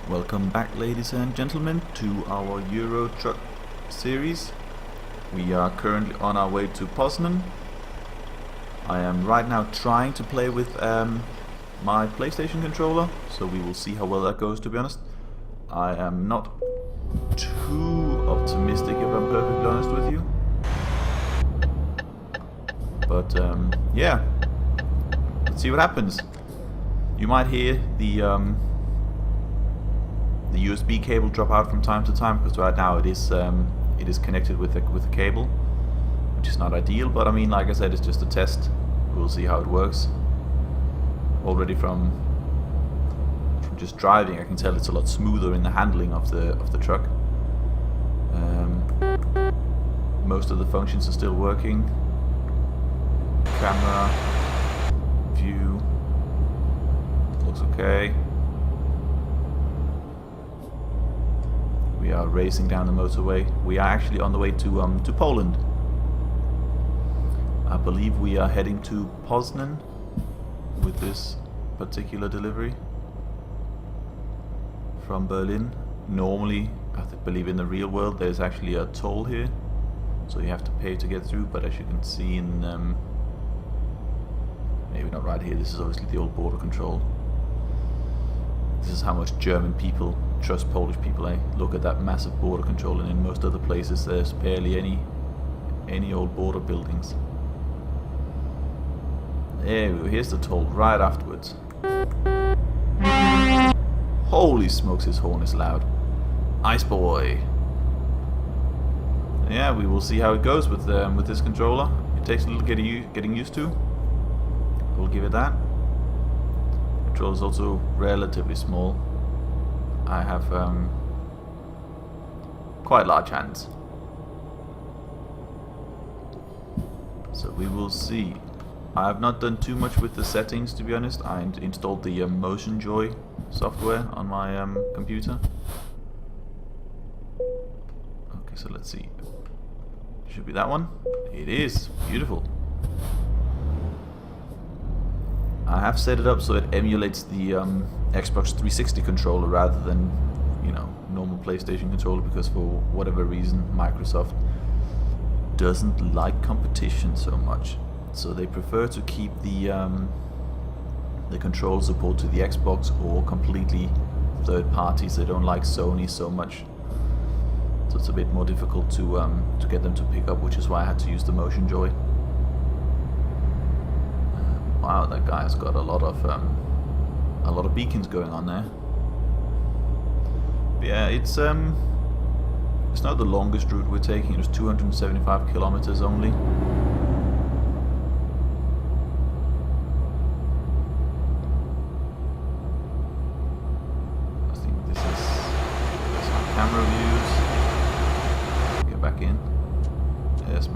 Welcome back, ladies and gentlemen, to our Euro Truck series. We are currently on our way to Poznan. I am right now trying to play with my PlayStation controller, so we will see how well that goes, to be honest. I am not too optimistic, if I'm perfectly honest with you. But yeah, let's see what happens. You might hear the USB cable drop out from time to time, because right now it is connected with a cable, which is not ideal. But I mean, like I said, it's just a test. We'll see how it works. Already from just driving, I can tell it's a lot smoother in the handling of the truck. Most of the functions are still working. Camera, view, looks okay. We are racing down the motorway. We are actually on the way to Poland. I believe we are heading to Poznan with this particular delivery from Berlin. Normally, I believe in the real world there's actually a toll here, so you have to pay to get through. But as you can see in maybe not right here, this is obviously the old border control. This is how much German people trust Polish people, eh? Look at that massive border control, and in most other places there's barely any old border buildings. There we go, here's the toll right afterwards. Holy smokes, his horn is loud. Ice boy. Yeah, we will see how it goes with this controller. It takes a little getting used to. We'll give it that. Control is also relatively small. I have quite large hands, so we will see. I have not done too much with the settings, to be honest. I installed the Motion Joy software on my computer. Okay, so let's see. Should be that one. It is beautiful. I have set it up so it emulates the Xbox 360 controller rather than, you know, normal PlayStation controller, because for whatever reason Microsoft doesn't like competition so much. So they prefer to keep the control support to the Xbox or completely third parties. They don't like Sony so much. So it's a bit more difficult to get them to pick up, which is why I had to use the Motion Joy. Wow, that guy has got a lot of beacons going on there. But yeah, it's not the longest route we're taking. It was 275 kilometers only. I think this is my camera views. Get back in. There's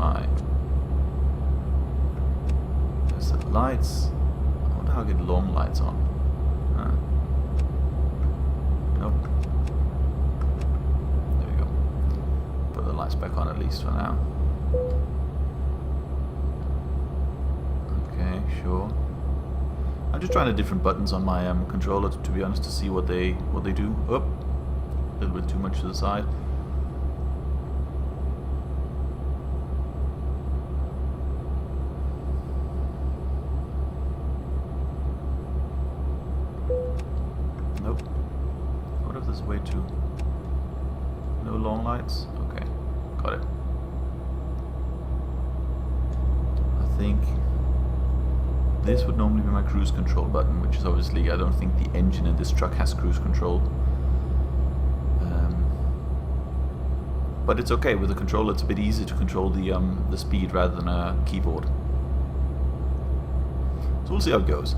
the lights. I wonder how I get long lights on. Nope. There we go. Put the lights back on at least for now. Okay, sure. I'm just trying the different buttons on my controller, to be honest, to see what they do. Oh, a little bit too much to the side. Nope. What if there's a way to... No long lights? Okay, got it. I think this would normally be my cruise control button, which is obviously, I don't think the engine in this truck has cruise control. But it's okay, with the controller it's a bit easier to control the speed rather than a keyboard. So we'll see how it goes.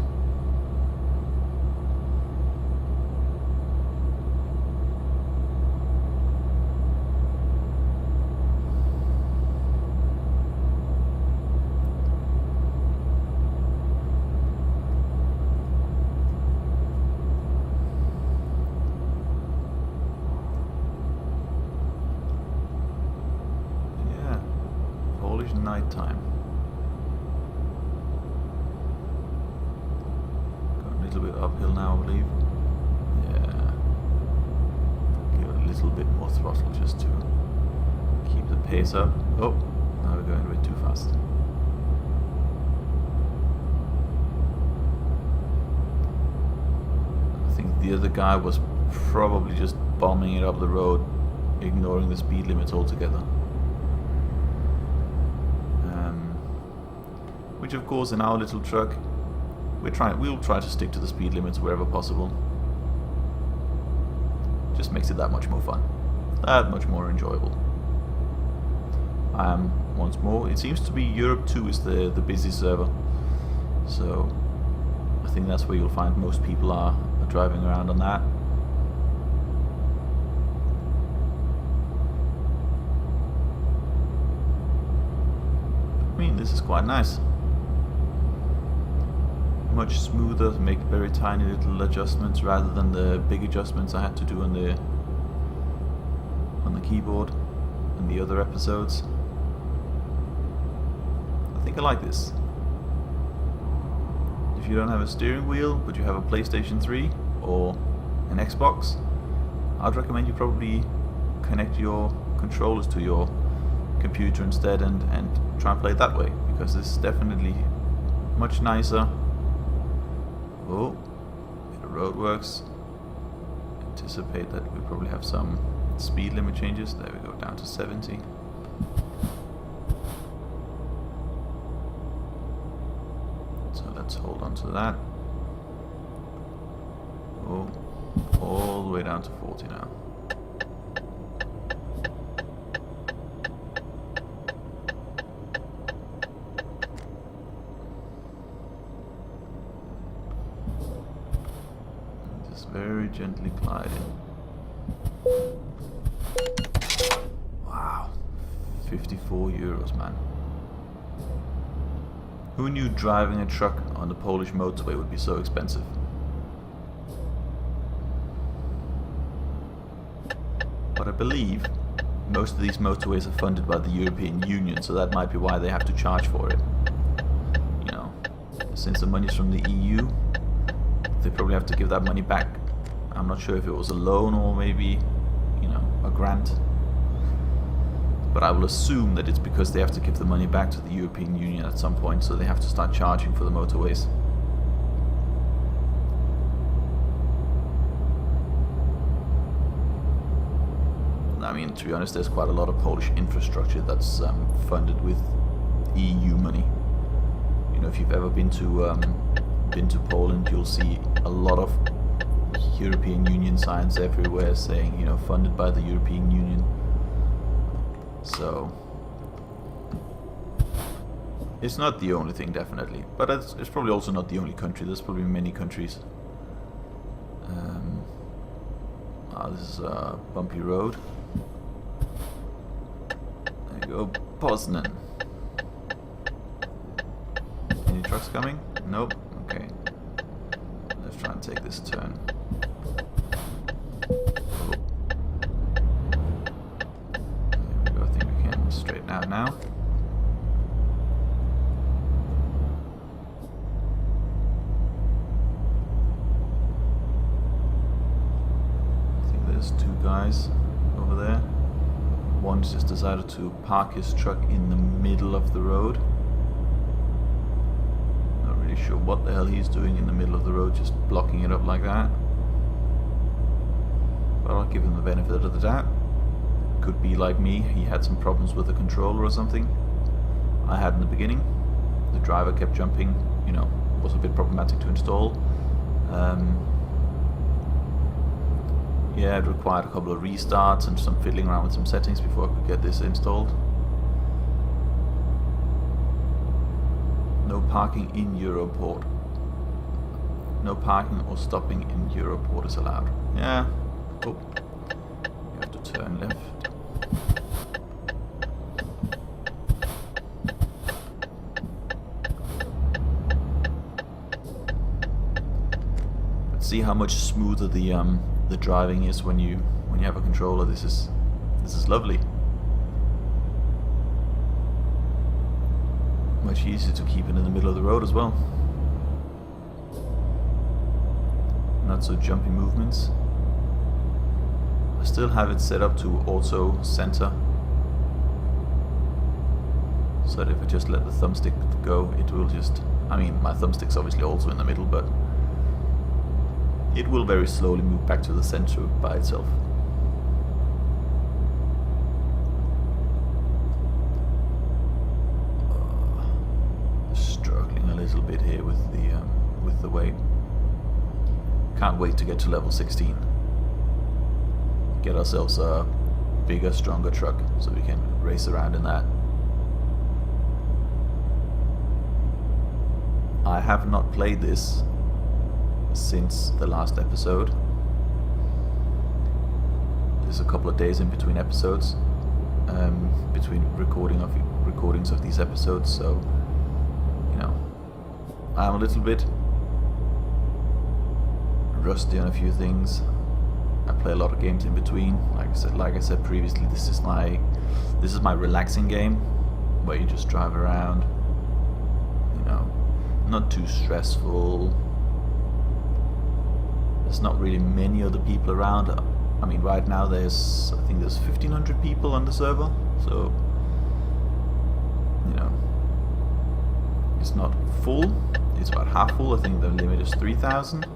Nighttime. Going a little bit uphill now, I believe. Yeah. little bit more throttle just to keep the pace up. Oh, now we're going a bit too fast. I think the other guy was probably just bombing it up the road, ignoring the speed limits altogether. Which of course in our little truck, we'll try to stick to the speed limits wherever possible. Just makes it that much more fun, that much more enjoyable. Once more, it seems to be Europe 2 is the busy server, so I think that's where you'll find most people are driving around on that. I mean, this is quite nice. Much smoother, make very tiny little adjustments rather than the big adjustments I had to do on the keyboard in the other episodes. I think I like this. If you don't have a steering wheel but you have a PlayStation 3 or an Xbox, I'd recommend you probably connect your controllers to your computer instead and try and play it that way, because this is definitely much nicer. Oh, the roadworks. Anticipate that we probably have some speed limit changes. There we go, down to 70. So let's hold on to that. Oh, all the way down to 40 now. Very gently gliding. Wow, 54 euros, man. Who knew driving a truck on the Polish motorway would be so expensive? But I believe most of these motorways are funded by the European Union, so that might be why they have to charge for it. You know, since the money's from the EU, they probably have to give that money back. I'm not sure if it was a loan or maybe, you know, a grant. But I will assume that it's because they have to give the money back to the European Union at some point, so they have to start charging for the motorways. I mean, to be honest, there's quite a lot of Polish infrastructure that's funded with EU money. You know, if you've ever been to Poland, you'll see a lot of European Union signs everywhere saying, you know, funded by the European Union. So it's not the only thing, definitely, but it's probably also not the only country. There's probably many countries. This is a bumpy road. There you go, Poznan. Any trucks coming? Nope. Okay. Let's try and take this turn. Oh. There we go. I think we can straighten out now. I think there's two guys over there. One just decided to park his truck in the middle of the road. Not really sure what the hell he's doing in the middle of the road, just blocking it up like that. But I'll give him the benefit of the doubt. Could be like me, he had some problems with the controller or something. I had in the beginning. The driver kept jumping, you know, was a bit problematic to install. Yeah, it required a couple of restarts and some fiddling around with some settings before I could get this installed. No parking in Europort. No parking or stopping in Europort is allowed. Yeah. Oh. You have to turn left. But see how much smoother the driving is when you have a controller. This is lovely. Much easier to keep it in the middle of the road as well. Not so jumpy movements. I still have it set up to auto center, so that if I just let the thumbstick go, it will just, I mean, my thumbstick's obviously also in the middle, but it will very slowly move back to the center by itself. Struggling a little bit here with the weight. Can't wait to get to level 16. Get ourselves a bigger, stronger truck so we can race around in that. I have not played this since the last episode. There's a couple of days in between episodes, between recordings of these episodes, so you know, I'm a little bit rusty on a few things. I play a lot of games in between. Like I said previously, this is my relaxing game where you just drive around. You know, not too stressful. There's not really many other people around. I mean, right now I think there's 1,500 people on the server, so you know, it's not full. It's about half full. I think the limit is 3,000,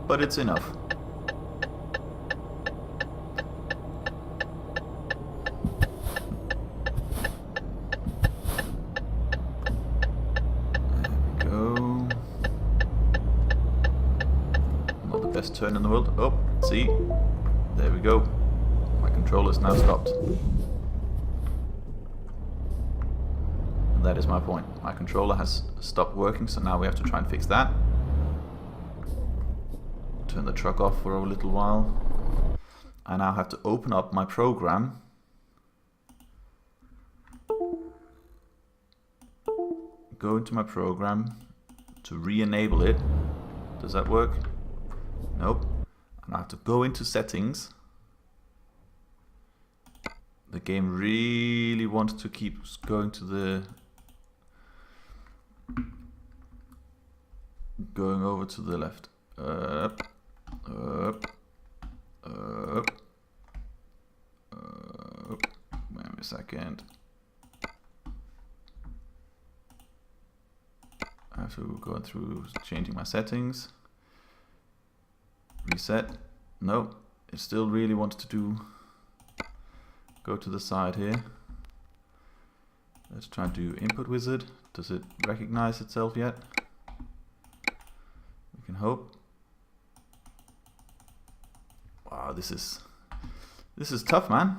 but it's enough. Turn in the world. Oh, see? There we go. My controller's now stopped. And that is my point. My controller has stopped working, so now we have to try and fix that. Turn the truck off for a little while. I now have to open up my program. Go into my program to re-enable it. Does that work? Nope. And I have to go into settings. The game really wants to keep going to the going over to the left. Up, up, up, up. Wait a second. I have to go through changing my settings. Reset. No, it still really wants to go to the side here. Let's try and do input wizard. Does it recognize itself yet? We can hope. Wow, this is tough, man.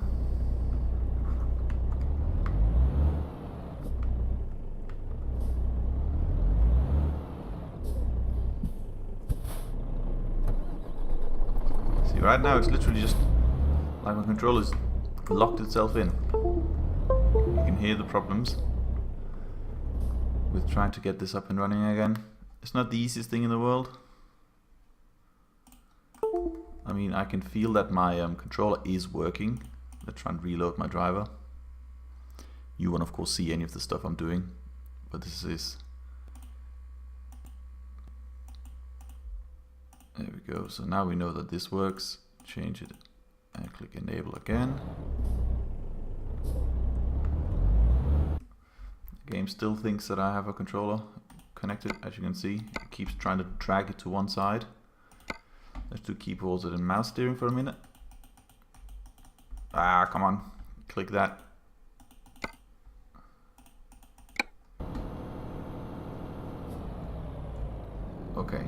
Right now it's literally just like my controller's locked itself in. You can hear the problems with trying to get this up and running again. It's not the easiest thing in the world. I mean, I can feel that my controller is working. Let's try and reload my driver. You won't of course see any of the stuff I'm doing, but this is... There we go, so now we know that this works. Change it and click enable again. The game still thinks that I have a controller connected, as you can see. It keeps trying to drag it to one side. Let's do keyboards and mouse steering for a minute. Ah, come on, click that. Okay.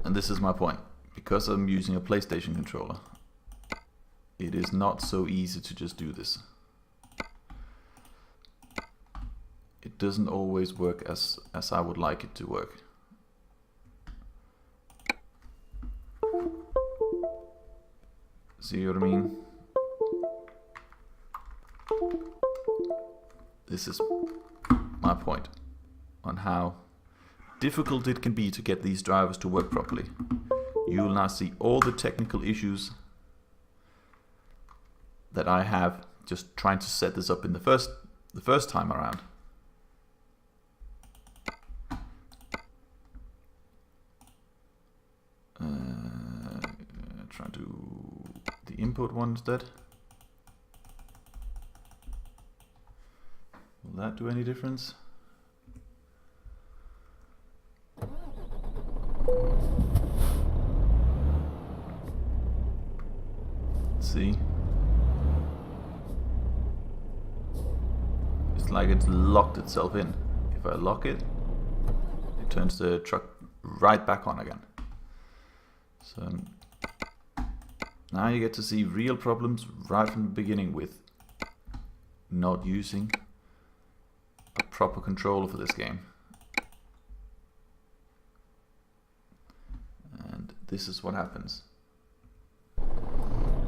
And this is my point. Because I'm using a PlayStation controller, it is not so easy to just do this. It doesn't always work as I would like it to work. See what I mean? This is my point on how difficult it can be to get these drivers to work properly. You will now see all the technical issues that I have just trying to set this up in the first time around. try to do the input one instead. Will that do any difference? Let's see. It's like it's locked itself in. If I lock it, it turns the truck right back on again. So now you get to see real problems right from the beginning with not using a proper controller for this game. And this is what happens.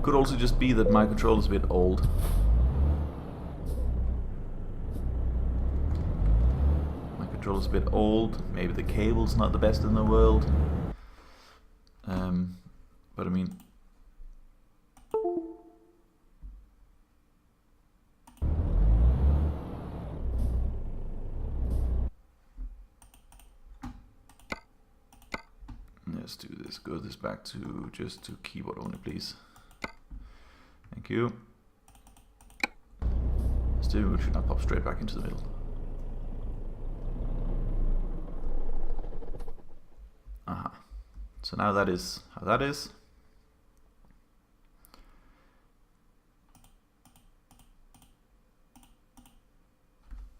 Could also just be that my controller is a bit old. My controller's a bit old. Maybe the cable's not the best in the world. But I mean, let's do this. Go this back to just to keyboard only, please. Thank you. Steering wheel should not pop straight back into the middle. Aha. So now that is how that is.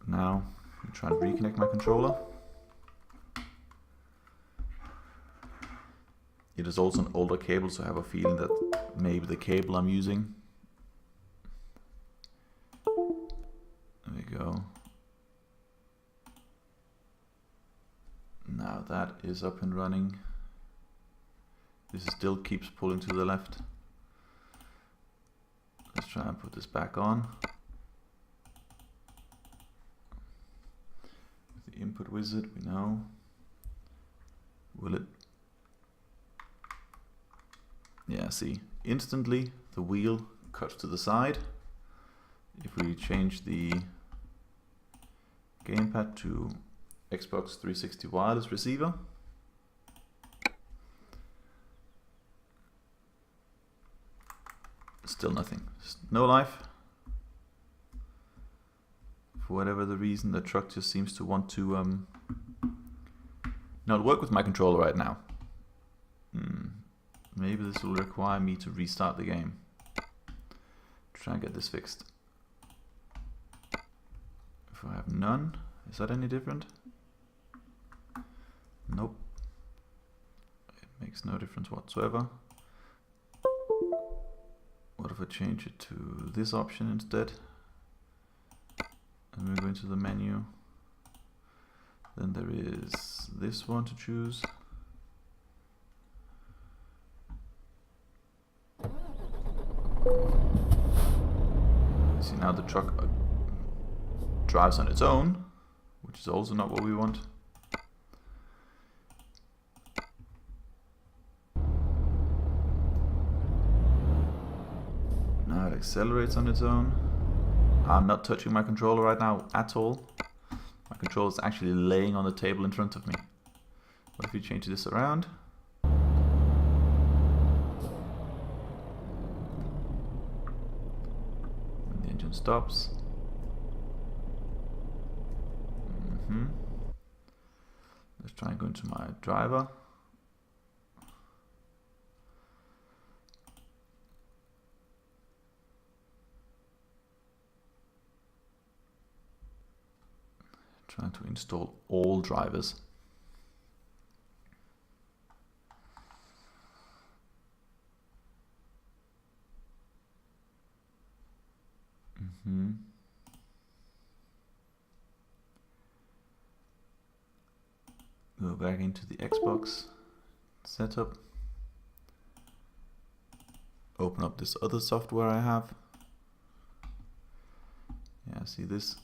Now I'm trying to reconnect my controller. It is also an older cable, so I have a feeling that maybe the cable I'm using. There we go. Now that is up and running. This still keeps pulling to the left. Let's try and put this back on. The input wizard, we know. Will it? Yeah, see, instantly the wheel cuts to the side. If we change the gamepad to Xbox 360 wireless receiver, still nothing, no life. For whatever the reason, the truck just seems to want to not work with my controller right now. Maybe this will require me to restart the game. Try and get this fixed. If I have none, is that any different? Nope. It makes no difference whatsoever. What if I change it to this option instead? And we go into the menu. Then there is this one to choose. See, now the truck drives on its own, which is also not what we want. Now it accelerates on its own. I'm not touching my controller right now at all. My controller is actually laying on the table in front of me. What if we change this around? Stops. Let's try and go into my driver. Trying to install all drivers. Go back into the Xbox setup. Open up this other software I have. Yeah, see, this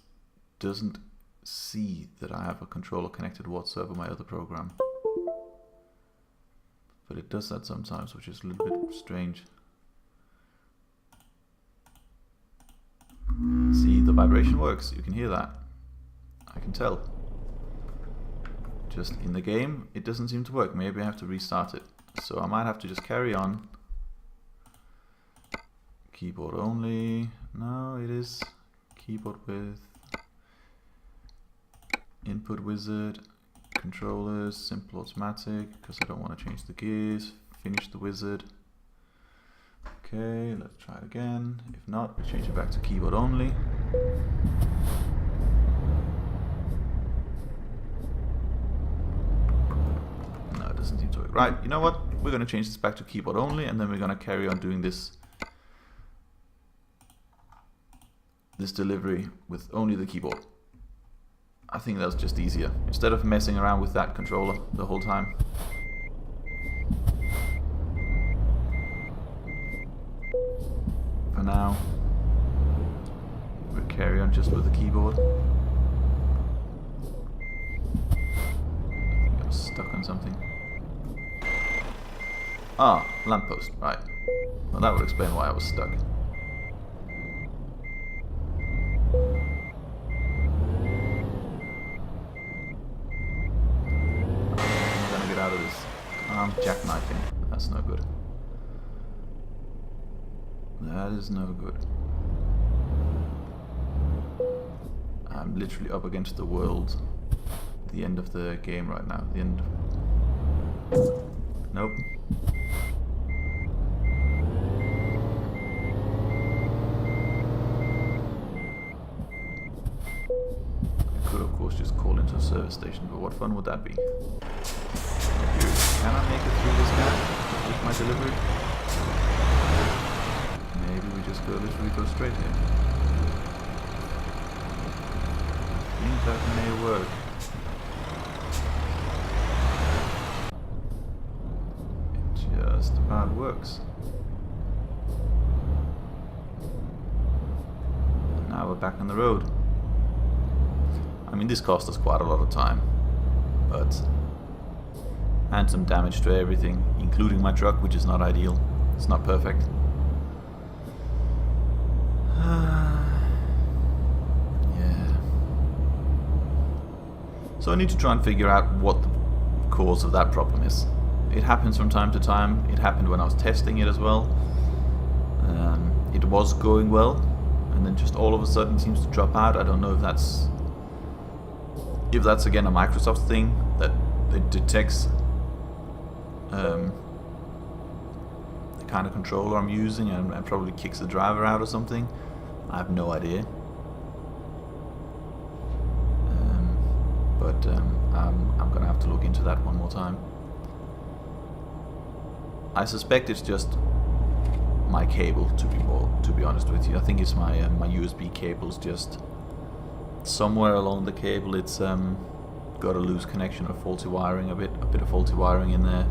doesn't see that I have a controller connected whatsoever, my other program. But it does that sometimes, which is a little bit strange. See, the vibration works, you can hear that. I can tell. Just in the game, it doesn't seem to work. Maybe I have to restart it. So I might have to just carry on keyboard only. No, it is keyboard with input wizard, controllers, simple automatic, because I don't want to change the gears. Finish the wizard. Okay, let's try it again. If not, we change it back to keyboard only. No, it doesn't seem to work. Right, you know what? We're going to change this back to keyboard only, and then we're going to carry on doing this delivery with only the keyboard. I think that's just easier, instead of messing around with that controller the whole time. For now, we'll carry on just with the keyboard. I think I was stuck on something. Ah, lamppost, right. Well, that would explain why I was stuck. Out of this. I'm jackknifing. That's no good. That is no good. I'm literally up against the world. The end of the game right now. The end. Nope. I could of course just call into a service station, but what fun would that be? Can I make it through this gap with my delivery? Maybe we just literally go straight here. I think that may work. It just about works. And now we're back on the road. I mean, this cost us quite a lot of time, but and some damage to everything, including my truck, which is not ideal. It's not perfect. Yeah. So I need to try and figure out what the cause of that problem is. It happens from time to time. It happened when I was testing it as well. It was going well, and then just all of a sudden it seems to drop out. I don't know if that's again a Microsoft thing, that it detects the kind of controller I'm using and probably kicks the driver out or something. I have no idea. But I'm gonna have to look into that one more time. I suspect it's just my cable, to be honest with you. I think it's my USB cable's just somewhere along the cable. It's got a loose connection or faulty wiring, a bit of faulty wiring in there.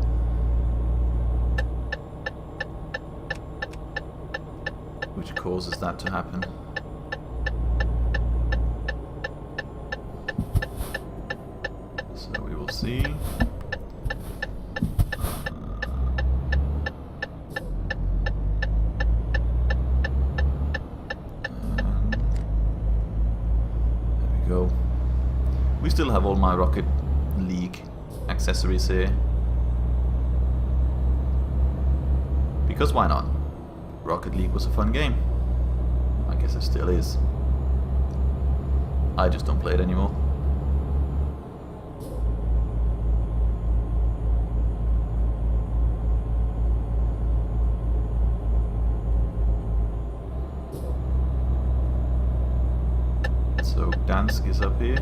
Which causes that to happen. So we will see. There we go. We still have all my Rocket League accessories here. Because why not? Rocket League was a fun game. I guess it still is. I just don't play it anymore. So Dansk is up here,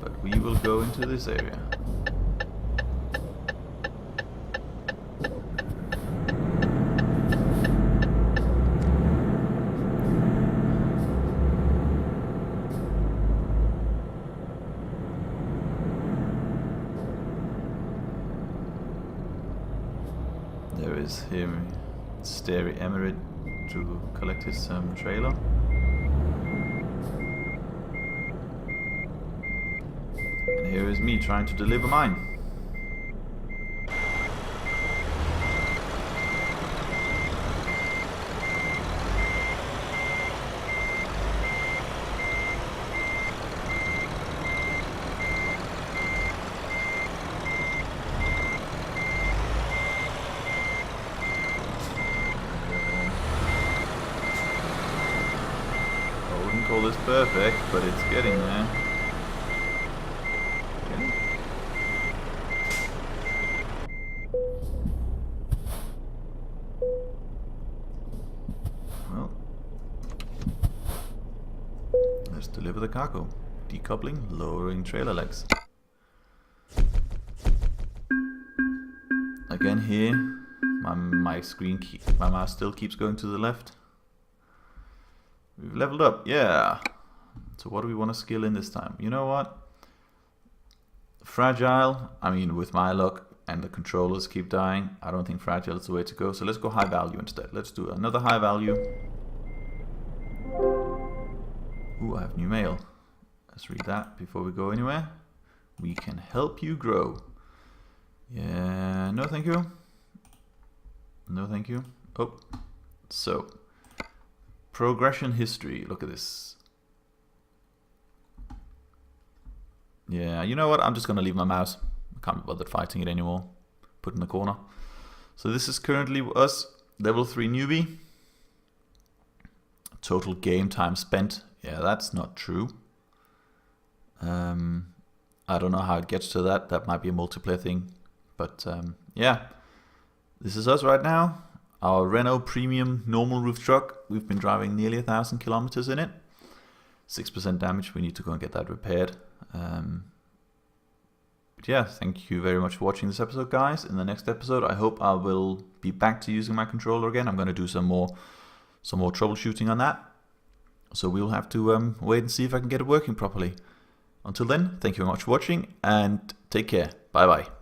but we will go into this area. There is him, Stary Emirate, to collect his trailer. And here is me trying to deliver mine. call this perfect, but it's getting there. Okay. Well, let's deliver the cargo. Decoupling, lowering trailer legs. Again here, my mouse still keeps going to the left. We've leveled up, yeah. So what do we want to skill in this time? You know what? Fragile, I mean with my luck and the controllers keep dying, I don't think fragile is the way to go. So let's go high value instead. Let's do another high value. Ooh, I have new mail. Let's read that before we go anywhere. We can help you grow. Yeah, no thank you. No thank you. Oh, so progression history. Look at this. Yeah, you know what? I'm just going to leave my mouse. I can't be bothered fighting it anymore. Put it in the corner. So this is currently us, level 3 newbie. Total game time spent. Yeah, that's not true. I don't know how it gets to that. That might be a multiplayer thing. But yeah, this is us right now. Our Renault Premium normal roof truck. We've been driving nearly 1,000 kilometers in it. 6% damage. We need to go and get that repaired. But yeah, thank you very much for watching this episode, guys. In the next episode, I hope I will be back to using my controller again. I'm going to do some more troubleshooting on that. So we'll have to wait and see if I can get it working properly. Until then, thank you very much for watching and take care. Bye bye.